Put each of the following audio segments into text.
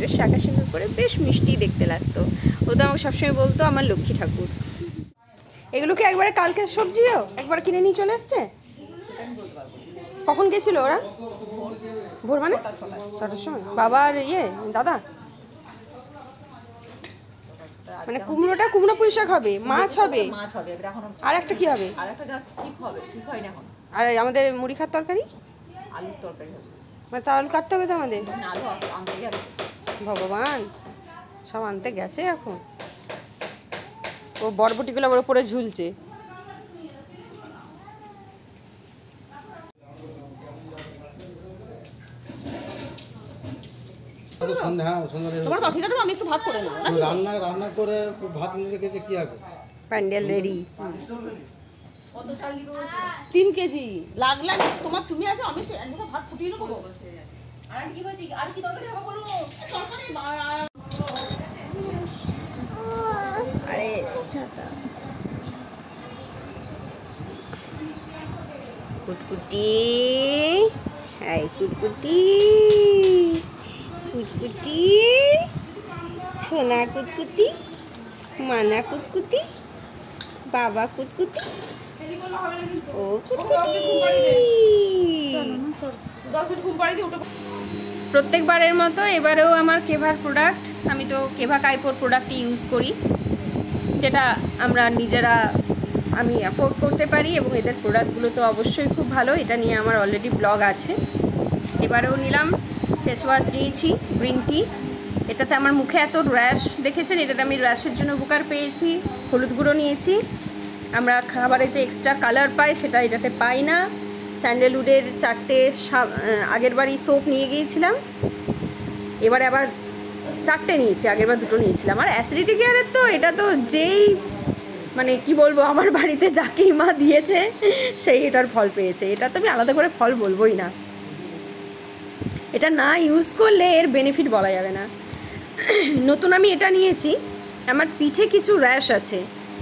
বেশ শাঁখা সিঁদুর করে বেশ মিষ্টি দেখতে লাগতো। ও তো আমাকে সবসময় বলতো আমার লক্ষ্মী ঠাকুর। এগুলো কি একবারে কালকের সবজিও একবার কিনে নিয়ে চলে এসছে? কখন গেছিল ওরা? ভোর মানে 6টার সময়? বাবা আর দাদা? মানে কুমড়ো পুঁই শাক হবে, মাছ হবে, আর একটা কি হবে? আর আমাদের মুড়ি খাওয়ার তরকারি, আলুর তরকারি হবে। মানে তার আলু কাটতে হবে তো আমাদের? ভগবান, সব আনতে গেছে এখন। ও বরবটিগুলো আবার উপরে ঝুলছে। আমি একটু ভাত করে নেবো, রান্না করে ভাত রেখেছে কি হবে? প্যান্ডেল রেডি। 3 কেজি লাগলে তোমার, তুমি আছো, আমি একদম ভাত ফুটিয়ে নেবো। আর কি বলছি, আর কি তরকারি হবে বলো? তরকারি আরে ছাতা কুটকুটি, হাই কুটকুটি, কুটকুটি, ছোনা কুটকুটি, মানা কুটকুটি, বাবা কুটকুটি, ও প্রত্যেকবারের মতো এবারেও আমার কেভার প্রোডাক্ট, আমি তো কেভা কাইপোর প্রোডাক্টই ইউজ করি, যেটা আমরা নিজেরা আমি অ্যাফোর্ড করতে পারি, এবং এদের প্রোডাক্টগুলো তো অবশ্যই খুব ভালো। এটা নিয়ে আমার অলরেডি ব্লগ আছে। এবারেও নিলাম, ফেস ওয়াশ নিয়েছি গ্রিন টি। এটাতে আমার মুখে এত র্যাশ দেখেছেন, এটাতে আমি র্যাশের জন্য উপকার পেয়েছি। হলুদ গুঁড়ো নিয়েছি, আমরা খাবারে যে এক্সট্রা কালার পাই সেটা এটাতে পাই না। স্যান্ডেলউডের 4টে আগের বারই সোপ নিয়ে গিয়েছিলাম, এবারে আবার 4টে নিয়েছি, আগের বার 2টো নিয়েছিলাম। আর অ্যাসিডিটি কেয়ারের তো এটা তো যেই মানে কি বলবো, আমার বাড়িতে যাকেই মা দিয়েছে সেই এটার ফল পেয়েছে। এটা তো আমি আলাদা করে ফল বলবোই না, এটা না ইউজ করলে এর বেনিফিট বলা যাবে না। নতুন আমি এটা নিয়েছি, আমার পিঠে কিছু র্যাশ আছে,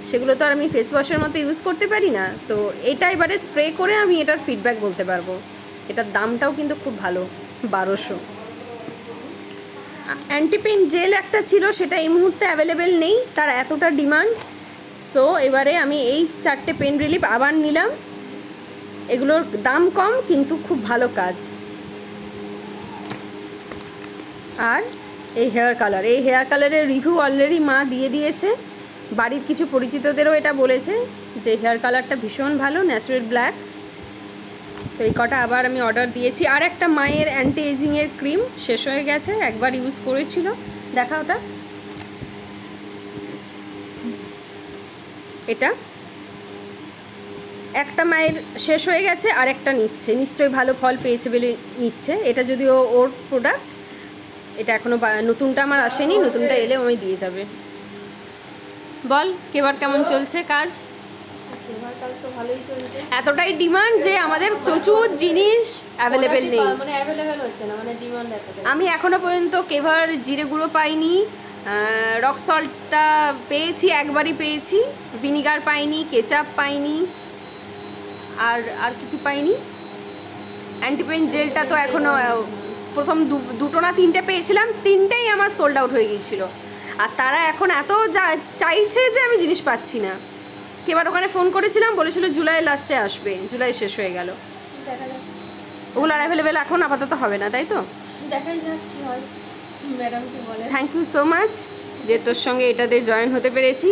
সেগুলো তো আর আমি ফেস ওয়াশের মতো ইউজ করতে পারি না, তো এটা এবারে স্প্রে করে আমি এটার ফিডব্যাক বলতে পারবো। এটার দামটাও কিন্তু খুব ভালো, 1200। অ্যান্টিপেইন জেল একটা ছিল, সেটা এই মুহূর্তে অ্যাভেলেবেল নেই, তার এতটা ডিমান্ড। সো এবারে আমি এই 4টে পেন রিলিফ আবার নিলাম। এগুলোর দাম কম কিন্তু খুব ভালো কাজ। আর এই হেয়ার কালারের রিভিউ অলরেডি মা দিয়ে দিয়েছে, বাড়ির কিছু পরিচিতদেরও এটা বলেছে যে হেয়ার কালারটা ভীষণ ভালো, ন্যাচারাল ব্ল্যাক। তো এই কটা আবার আমি অর্ডার দিয়েছি। আর একটা মায়ের অ্যান্টি এজিংয়ের ক্রিম শেষ হয়ে গেছে, একবার ইউজ করেছিল, দেখা ওটা, এটা একটা মায়ের শেষ হয়ে গেছে, আর একটা নিচ্ছে, নিশ্চয়ই ভালো ফল পেয়েছে বলে নিচ্ছে। এটা যদিও ওর প্রোডাক্ট, এটা এখনও নতুনটা আমার আসেনি, নতুনটা এলে ওই দিয়ে যাবে। বল কেবার কেমন চলছে কাজ? কেভার কাজ তো ভালোই চলছে। এতটাই ডিমান্ড যে আমাদের প্রচুর জিনিস অ্যাভেলেবেল নেই, মানে অ্যাভেলেবেল হচ্ছে না, মানে ডিমান্ড এতটাই। আমি এখনও পর্যন্ত কেভার জিরে গুঁড়ো পাইনি, রক সল্টটা পেয়েছি, একবারই পেয়েছি, ভিনিগার পাইনি, কেচাপ পাইনি, আর কি পাইনি। অ্যান্টিপেইন জেলটা তো এখনও প্রথম 2টো না 3টে পেয়েছিলাম, 3টেই আমার সোল্ড আউট হয়ে গিয়েছিল। আর তারা এখন এত চাইছে যে আমি জিনিস পাচ্ছি না। কেবার ওখানে ফোন করেছিলাম, বলেছিল জুলাই লাস্টে আসবে, জুলাই শেষ হয়ে গেল। ওগুলো আর অ্যাভেলেবেল এখন আপাতত হবে না, তাই তো? দেখা যাক কি হয়, ম্যাডাম কি বলে। থ্যাংক ইউ সো মাচ যে তোর সঙ্গে এটাতে জয়েন হতে পেরেছি,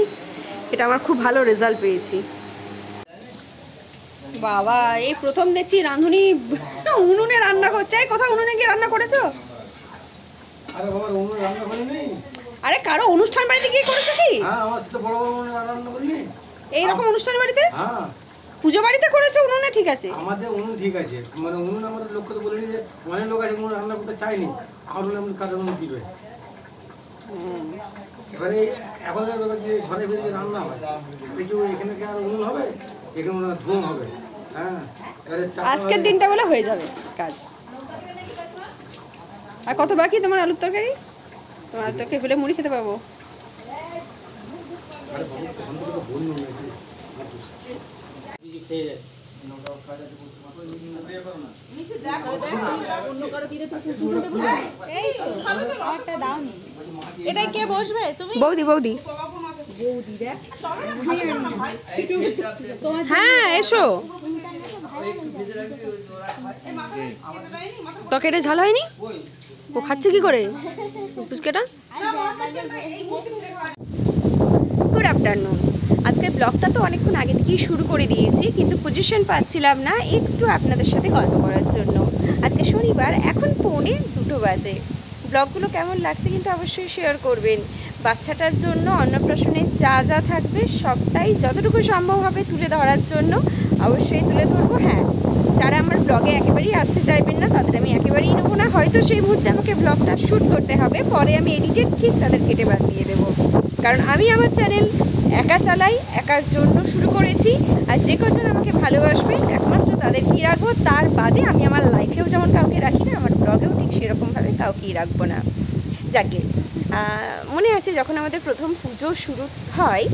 এটা আমার খুব ভালো রেজাল্ট পেয়েছি। বাবা, এই প্রথম দেখছি রাঁধুনি উনুনে রান্না করছে। কোথাও উনুনে গিয়ে রান্না করেছো? আরে বাবা, উনুনে রান্না করিনি। আরে কারো অনুষ্ঠান বাড়িতে গিয়ে করেছো কি? হ্যাঁ, আমার সাথে বড় বড় উনুনে রান্না করিনি। এই রকম অনুষ্ঠান বাড়িতে? হ্যাঁ, পুজো বাড়িতে করেছো উনুনে, ঠিক আছে। আমাদের উনুন ঠিক আছে, মানে উনুন আমার লোককে তো বলিনি যে অনেক লোক আছে উনুনে রান্না করতে চাইনি, আমার বলে আমি কাজে উনুন দিবে। এবারে এখন যে ঘরে বেরিয়ে রান্না হয়, দেখি এখানে কি আর উনুন হবে, এখানে ধুম হবে। হ্যাঁ, আজকের দিনটা বলে হয়ে যাবে কাজ। আর কত বাকি তোমার আলুর তরকারি? তোমার আলুর তরকারি হলে মুড়ি খেতে পাবো। এটাই কে বসবে? তুমি? বৌদি বৌদি হ্যাঁ এসো। তোকে এটা ঝাল হয়নি? ও খাচ্ছে কি করে পুচকেটা? Good afternoon. আজকের ব্লগটা তো অনেকক্ষণ আগে থেকেই শুরু করে দিয়েছি, কিন্তু পজিশন পাচ্ছিলাম না একটু আপনাদের সাথে গল্প করার জন্য। আজকে শনিবার, এখন 1:45 বাজে। ব্লগগুলো কেমন লাগছে কিন্তু অবশ্যই শেয়ার করবেন। বাচ্চাটার জন্য অন্নপ্রাশনের যা যা থাকবে সবটাই যতটুকু সম্ভব হবে তুলে ধরার জন্য অবশ্যই তুলে ধরবো। হ্যাঁ, যারা আমার ব্লগে একেবারেই আসতে চাইবেন না তাদের আমি একেবারেই নেবো না। হয়তো সেই মুহূর্তে আমাকে ব্লগটা শ্যুট করতে হবে, পরে আমি এডিটেড ঠিক তাদের কেটে বাদ দিয়ে দেবো। কারণ আমি আমার চ্যানেল একা চালাই, একার জন্য শুরু করেছি। আর যে কজন আমাকে ভালোবাসবেন একমাত্র তাদেরকেই রাখবো। তার বাদে আমি আমার লাইফেও যেমন কাউকে রাখি না, আমার ব্লগেও ঠিক সেরকমভাবে কাউকেই রাখবো না। যাকে মনে আছে যখন আমাদের প্রথম পুজো শুরু হয়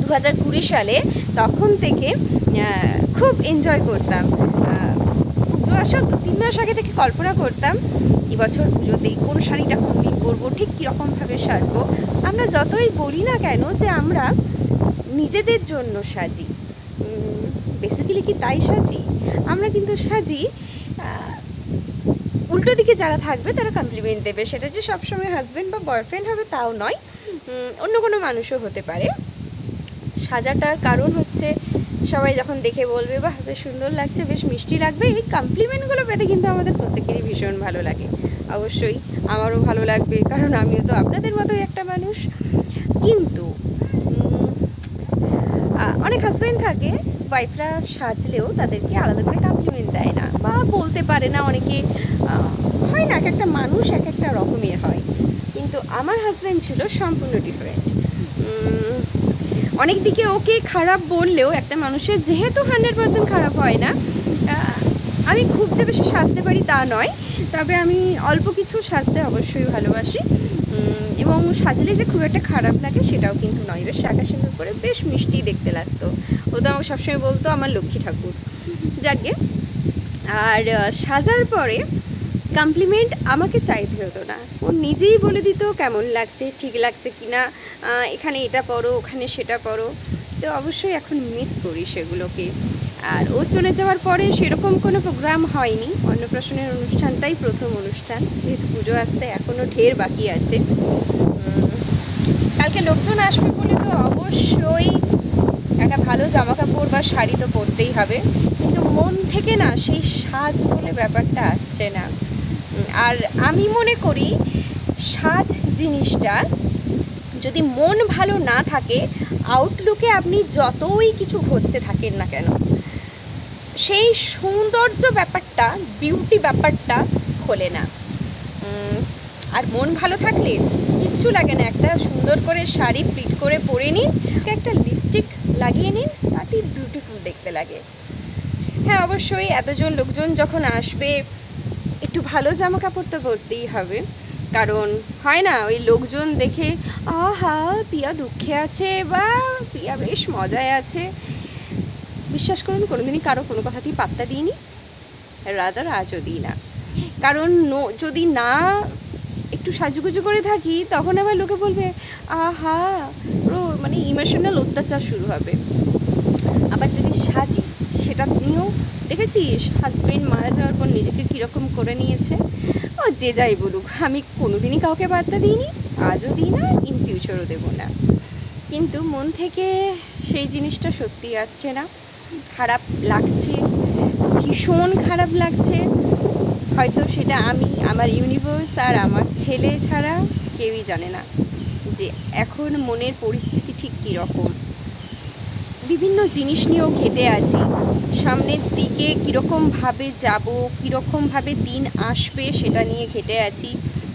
2020 সালে, তখন থেকে খুব এনজয় করতাম। পুজো আসার 2-3 মাস আগে থেকে কল্পনা করতাম এবছর পুজোতে কোন শাড়িটা কোন দিন পরবো, ঠিক কীরকমভাবে সাজবো। আমরা যতই বলি না কেন যে আমরা নিজেদের জন্য সাজি, বেসিক্যালি কি তাই সাজি? আমরা কিন্তু সাজি উল্টো দিকে যারা থাকবে তারা কমপ্লিমেন্ট দেবে। সেটা যে সবসময় হাজব্যান্ড বা বয়ফ্রেন্ড হবে তাও নয়, অন্য কোনো মানুষও হতে পারে। সাজাটার কারণ হচ্ছে সবাই যখন দেখে বলবে বাহ বেশ সুন্দর লাগছে, বেশ মিষ্টি লাগবে, এই কমপ্লিমেন্টগুলো পেতে কিন্তু আমাদের প্রত্যেকেরই ভীষণ ভালো লাগে। অবশ্যই আমারও ভালো লাগবে, কারণ আমিও তো আপনাদের মতোই একটা মানুষ। কিন্তু অনেক হাজব্যান্ড থাকে ওয়াইফরা সাজলেও তাদেরকে আলাদা করে কমপ্লিমেন্ট দেয় না বা বলতে পারে না। অনেকে হয় না, এক একটা মানুষ এক একটা রকমের হয়। কিন্তু আমার হাজব্যান্ড ছিল সম্পূর্ণ ডিফারেন্ট। অনেক দিকে ওকে খারাপ বললেও একটা মানুষের যেহেতু 100% খারাপ হয় না, আমি খুব যে বেশি সাজতে পারি তা নয়, তবে আমি অল্প কিছু সাজতে অবশ্যই ভালোবাসি। এবং সাজলে যে খুব একটা খারাপ লাগে সেটাও কিন্তু নয়। বেশ শাঁকা সুন্দর করে বেশ মিষ্টি দেখতে লাগতো। ও তো আমাকে সবসময় বলতো আমার লক্ষ্মী ঠাকুর। যাকে আর সাজার পরে কমপ্লিমেন্ট আমাকে চাইতে হতো না, ও নিজেই বলে দিত কেমন লাগছে, ঠিক লাগছে কি না, এখানে এটা পরো ওখানে সেটা পরো। তো অবশ্যই এখন মিস করি সেগুলোকে। আর ও চলে যাওয়ার পরে সেরকম কোনো প্রোগ্রাম হয়নি। অন্নপ্রাশনের অনুষ্ঠানটাই প্রথম অনুষ্ঠান, যেহেতু পুজো আসতে এখনও ঢের বাকি আছে। কালকে লোকজন আসবে বলে তো অবশ্যই একটা ভালো জামা কাপড় বা শাড়ি তো পরতেই হবে, কিন্তু মন থেকে না সেই সাজ বলে ব্যাপারটা আসছে না। আর আমি মনে করি সাজ জিনিসটা যদি মন ভালো না থাকে, আউটলুকে আপনি যতই কিছু ঘষতে থাকেন না কেন, সেই সৌন্দর্য ব্যাপারটা, বিউটি ব্যাপারটা খোলে না। আর মন ভালো থাকলে কিচ্ছু লাগে না, একটা সুন্দর করে শাড়ি প্লিট করে পরে নিন, একটা লিপস্টিক লাগিয়ে নিন, তাতেই বিউটিফুল দেখতে লাগে। হ্যাঁ, অবশ্যই এতজন লোকজন যখন আসবে একটু ভালো জামা কাপড় তো পরতেই হবে। কারণ হয় না ওই লোকজন দেখে আহা পিয়া দুঃখে আছে বা পিয়া বেশ মজায় আছে। বিশ্বাস করুন কোনোদিনই কারো কোনো কথাতেই পাত্তা দিইনি, রাদার আজও দিই না। কারণ যদি না একটু সাজুগুজু করে থাকি তখন আবার লোকে বলবে আহা মানে ইমোশনাল অত্যাচার শুরু হবে। আবার যদি সাজি, সেটা নিয়েও দেখেছিস হাজবেন্ড মারা যাওয়ার পর নিজেকে কীরকম করে নিয়েছে। ও যে যাই বলুক, আমি কোনোদিনই কাউকে বার্তা দিইনি, আজও দিই না, ইন ফিউচারও দেবো না। কিন্তু মন থেকে সেই জিনিসটা সত্যি আসছে না, খারাপ লাগছে, ভীষণ খারাপ লাগছে। হয়তো সেটা আমি, আমার ইউনিভার্স আর আমার ছেলে ছাড়া কেউই জানে না যে এখন মনের পরিস্থিতি ঠিক কীরকম। বিভিন্ন জিনিস নিয়েও ঘেটে আছি, সামনের দিকে কীরকমভাবে যাব, কীরকমভাবে দিন আসবে সেটা নিয়ে ঘেটে আছি।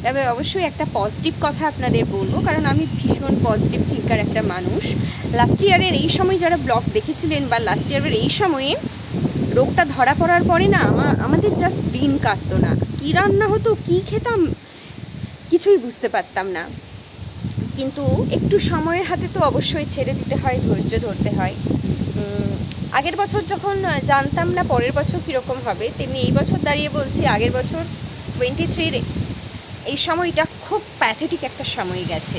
তবে অবশ্যই একটা পজিটিভ কথা আপনাদের বলবো, কারণ আমি ভীষণ পজিটিভ থিঙ্কার একটা মানুষ। লাস্ট ইয়ারের এই সময় যারা ব্লগ দেখেছিলেন বা লাস্ট ইয়ারের এই সময়ে রোগটা ধরা পড়ার পরে না আমাদের জাস্ট দিন কাটতো না, কী রান্না হতো কী খেতাম কিছুই বুঝতে পারতাম না। কিন্তু একটু সময়ের হাতে তো অবশ্যই ছেড়ে দিতে হয়, ধৈর্য ধরতে হয়। আগের বছর যখন জানতাম না পরের বছর কীরকম হবে, তেমনি এই বছর দাঁড়িয়ে বলছি আগের বছর 23 এই সময়টা খুব প্যাথেটিক একটা সময় গেছে।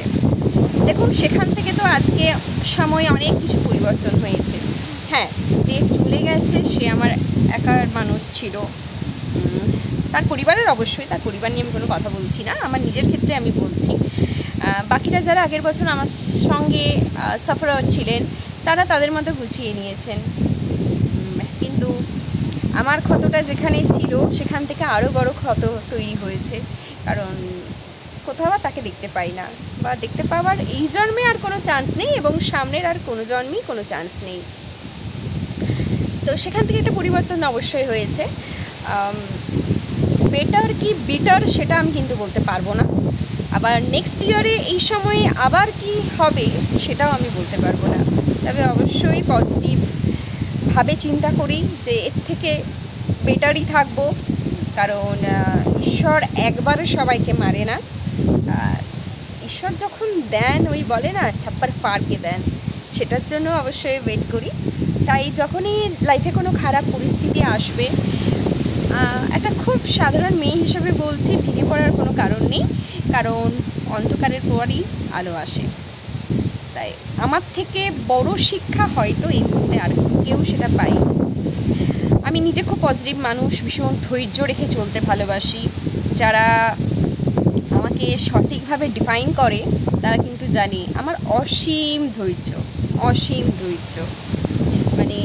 দেখুন সেখান থেকে তো আজকে সময় অনেক কিছু পরিবর্তন হয়েছে। হ্যাঁ, যে চলে গেছে সে আমার একার মানুষ ছিল, তার পরিবারের অবশ্যই, তার পরিবার নিয়ে আমি কোনো কথা বলছি না, আমার নিজের ক্ষেত্রে আমি বলছি। বাকিরা যারা আগের বছর আমার সঙ্গে সাফারার ছিলেন তারা তাদের মতো গুছিয়ে নিয়েছেন, কিন্তু আমার ক্ষতটা যেখানে ছিল সেখান থেকে আরও বড় ক্ষত তৈরি হয়েছে। কারণ কোথাও তাকে দেখতে পাই না, বা দেখতে পাওয়ার এই জন্মে আর কোনো চান্স নেই, এবং সামনের আর কোনো জন্মেই কোনো চান্স নেই। তো সেখান থেকে একটা পরিবর্তন অবশ্যই হয়েছে। বেটার কি বিটার সেটা আমি কিন্তু বলতে পারবো না, আবার নেক্সট ইয়ারে এই সময়ে আবার কি হবে সেটাও আমি বলতে পারবো না। তবে অবশ্যই পজিটিভভাবে চিন্তা করি যে এর থেকে বেটারই থাকবো, কারণ ঈশ্বর একবারে সবাইকে মারে না। ঈশ্বর যখন দেন ওই বলে না ছাপ্পার পারকে দেন, সেটার জন্য অবশ্যই ওয়েট করি। তাই যখনই লাইফে কোনো খারাপ পরিস্থিতি আসবে, একটা খুব সাধারণ মেয়ে হিসেবে বলছি, ভেঙে পড়ার কোনো কারণ নেই, কারণ অন্ধকারের পরই আলো আসে। তাই আমার থেকে বড় শিক্ষা হয়তো এই মুহূর্তে আর কেউ সেটা পাই। আমি নিজে খুব পজিটিভ মানুষ, ভীষণ ধৈর্য রেখে চলতে ভালোবাসি। যারা আমাকে সঠিকভাবে ডিফাইন করে তারা কিন্তু জানে আমার অসীম ধৈর্য, অসীম ধৈর্য। মানে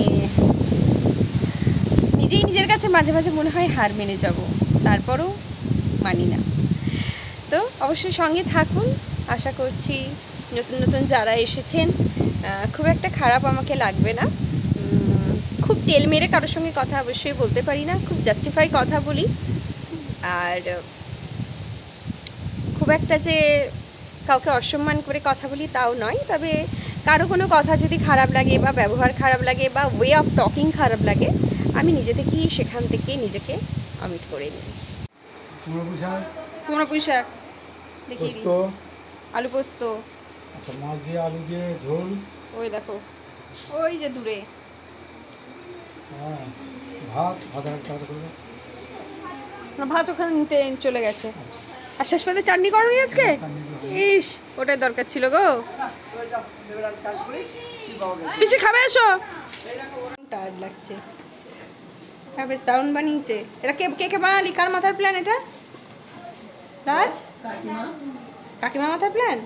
নিজেই নিজের কাছে মাঝে মাঝে মনে হয় হার মেনে যাব, তারপরও মানি না। তো অবশ্যই সঙ্গে থাকুন, আশা করছি নতুন নতুন যারা এসেছেন খুব একটা খারাপ আমাকে লাগবে না। খুব তেল মেরে কারোর সঙ্গে কথা অবশ্যই বলতে পারি না, খুব জাস্টিফাই কথা বলি, আর খুব একটা যে কাউকে অসম্মান করে কথা বলি তাও নয়। তবে কারো কোনো কথা যদি খারাপ লাগে বা ব্যবহার খারাপ লাগে বা ওয়ে অফ টকিং খারাপ লাগে, আমি নিজে থেকেই সেখান থেকে নিজেকে অমিট করে নিই। কুমড়ো পুঁই শাক দেখিয়ে দিই, আলু পোস্ত, আচ্ছা মাছ দিয়ে আলু দিয়ে ঝোল, ওই দেখো ওই যে দূরে হ্যাঁ ভাত করবে না, ভাত ওখানে নিতে চলে গেছে। আর শেষ পাতে চাটনি করনি আজকে? ইস, ওটাই দরকার ছিল গো। বেশি খাবে এসো, টায়ার্ড লাগছে। হ্যাঁ বেশ দারুণ বানিয়েছে। এটা কে কে কে বানালি? কার মাথার প্ল্যান এটা? রাজ? কাকিমা মাথার প্ল্যান?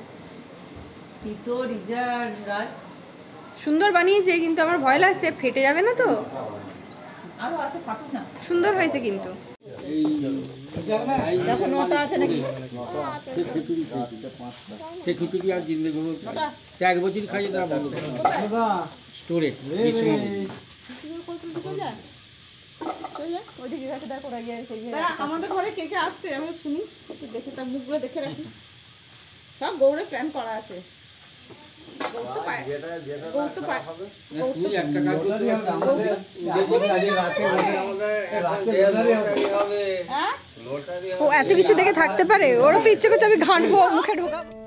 রাজ সুন্দর বানিয়েছে, কিন্তু আমার ভয় লাগছে ফেটে যাবে না তো? সুন্দর হয়েছে কিন্তু। দেখো নটা আছে নাকি? খিচুড়ি আর জিন্দেগি এক বছর খাই তারা বন্ধ স্টোরে আমাদের ঘরে কে কে আসছে আমি শুনি, একটু দেখে তার মুখগুলো দেখে রাখি। সব গৌড়ে প্ল্যান করা আছে। ও এত কিছু দেখে থাকতে পারে? ওরও তো ইচ্ছে করছে আমি ঘাঁটবো, মুখে ঢোকাবো।